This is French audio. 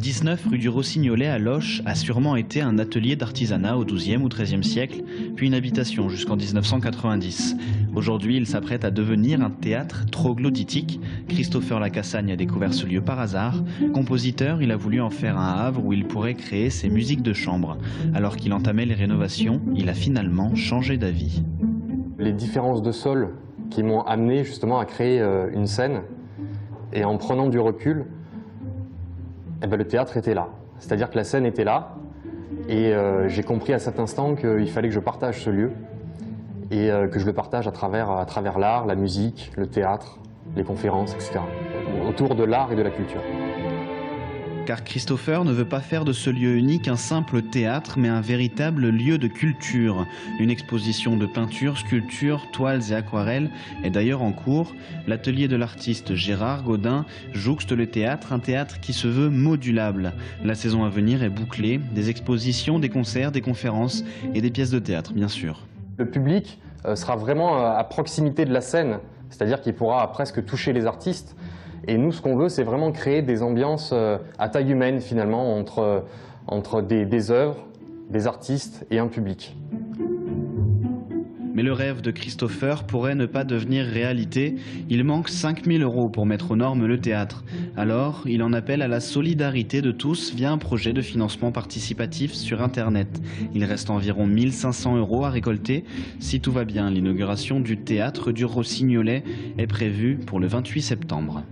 19 rue du Rossignolet à Loches a sûrement été un atelier d'artisanat au XIIe ou XIIIe siècle, puis une habitation jusqu'en 1990. Aujourd'hui, il s'apprête à devenir un théâtre troglodytique. Christopher Lacassagne a découvert ce lieu par hasard. Compositeur, il a voulu en faire un havre où il pourrait créer ses musiques de chambre. Alors qu'il entamait les rénovations, il a finalement changé d'avis. Les différences de sol qui m'ont amené justement à créer une scène, et en prenant du recul, le théâtre était là. C'est-à-dire que la scène était là, et j'ai compris à cet instant qu'il fallait que je partage ce lieu, et que je le partage à travers l'art, la musique, le théâtre, les conférences, etc. Autour de l'art et de la culture. Car Christopher ne veut pas faire de ce lieu unique un simple théâtre, mais un véritable lieu de culture. Une exposition de peinture, sculptures, toiles et aquarelles est d'ailleurs en cours. L'atelier de l'artiste Gérard Gaudin jouxte le théâtre, un théâtre qui se veut modulable. La saison à venir est bouclée, des expositions, des concerts, des conférences et des pièces de théâtre, bien sûr. Le public sera vraiment à proximité de la scène, c'est-à-dire qu'il pourra presque toucher les artistes. Et nous, ce qu'on veut, c'est vraiment créer des ambiances à taille humaine, finalement, entre des œuvres, des artistes et un public. Mais le rêve de Christopher pourrait ne pas devenir réalité. Il manque 5 000 € pour mettre aux normes le théâtre. Alors, il en appelle à la solidarité de tous via un projet de financement participatif sur Internet. Il reste environ 1 500 € à récolter. Si tout va bien, l'inauguration du théâtre du Rossignolet est prévue pour le 28 septembre.